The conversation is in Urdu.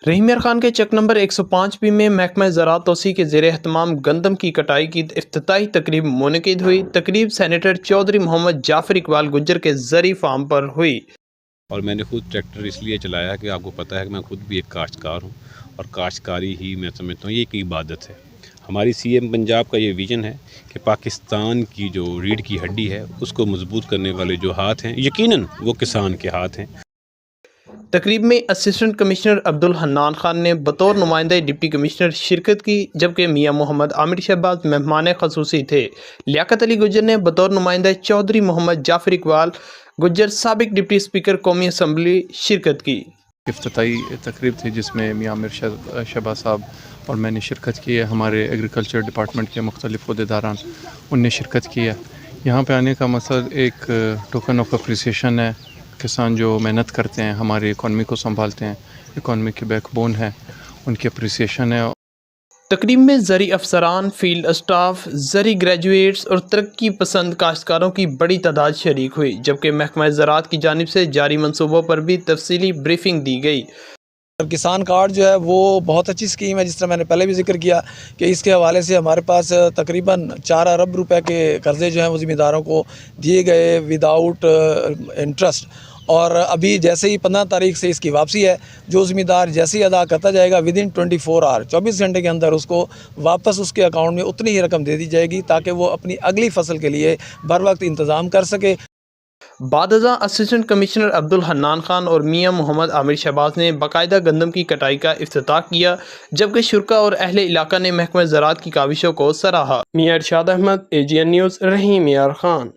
رحیم میار خان کے چک نمبر 105 میں محکمہ زراعت توسیع کے زیر اہتمام گندم کی کٹائی کی افتتاحی تقریب منعقد ہوئی۔ تقریب سینیٹر چودھری محمد جعفر اقبال گجر کے زرعی فارم پر ہوئی۔ اور میں نے خود ٹریکٹر اس لیے چلایا کہ آپ کو پتہ ہے کہ میں خود بھی ایک کاشتکار ہوں، اور کاشتکاری ہی میں سمجھتا ہوں یہ ایک عبادت ہے۔ ہماری سی ایم پنجاب کا یہ ویژن ہے کہ پاکستان کی جو ریڑھ کی ہڈی ہے اس کو مضبوط کرنے والے جو ہاتھ ہیں یقیناً وہ کسان کے ہاتھ ہیں۔ تقریب میں اسسٹنٹ کمشنر عبدالحنان خان نے بطور نمائندہ ڈپٹی کمشنر شرکت کی، جبکہ میاں محمد عامر شہباز مہمان خصوصی تھے۔ لیاقت علی گجر نے بطور نمائندہ چودھری محمد جعفر اقبال گجر سابق ڈپٹی اسپیکر قومی اسمبلی شرکت کی۔ افتتاحی تقریب تھی جس میں میاں عامر شہباز صاحب اور میں نے شرکت کی ہے۔ ہمارے ایگریکلچر ڈپارٹمنٹ کے مختلف عہدیداران ان نے شرکت کی ہے۔ یہاں پہ آنے کا مقصد ایک ٹوکن آف اپریسیشن ہے۔ کسان جو محنت کرتے ہیں، ہماری اکانومی کو سنبھالتے ہیں، اکانومی کے بیک بون ہے، ان کی اپریسیشن ہے۔ تقریب میں زرعی افسران، فیلڈ اسٹاف، زرعی گریجویٹس اور ترقی پسند کاشتکاروں کی بڑی تعداد شریک ہوئی، جبکہ محکمہ زراعت کی جانب سے جاری منصوبوں پر بھی تفصیلی بریفنگ دی گئی۔ کسان کارڈ جو ہے وہ بہت اچھی اسکیم ہے، جس طرح میں نے پہلے بھی ذکر کیا کہ اس کے حوالے سے ہمارے پاس تقریباً 4 ارب روپے کے قرضے جو ہیں وہ ذمہ داروں کو دیے گئے وداؤٹ انٹرسٹ، اور ابھی جیسے ہی 15 تاریخ سے اس کی واپسی ہے۔ جو ذمہ دار جیسے ہی ادا کرتا جائے گا ودن 24 آور 24 گھنٹے کے اندر اس کو واپس اس کے اکاؤنٹ میں اتنی ہی رقم دے دی جائے گی تاکہ وہ اپنی اگلی فصل کے لیے بر وقت انتظام کر سکے۔ بعد ازاں اسسٹنٹ کمشنر عبدالحنان خان اور میاں محمد عامر شہباز نے باقاعدہ گندم کی کٹائی کا افتتاح کیا، جبکہ شرکاء اور اہل علاقہ نے محکمہ زراعت کی کاوشوں کو سراہا۔ میاں ارشاد احمد، AGN نیوز، رحیم میار خان۔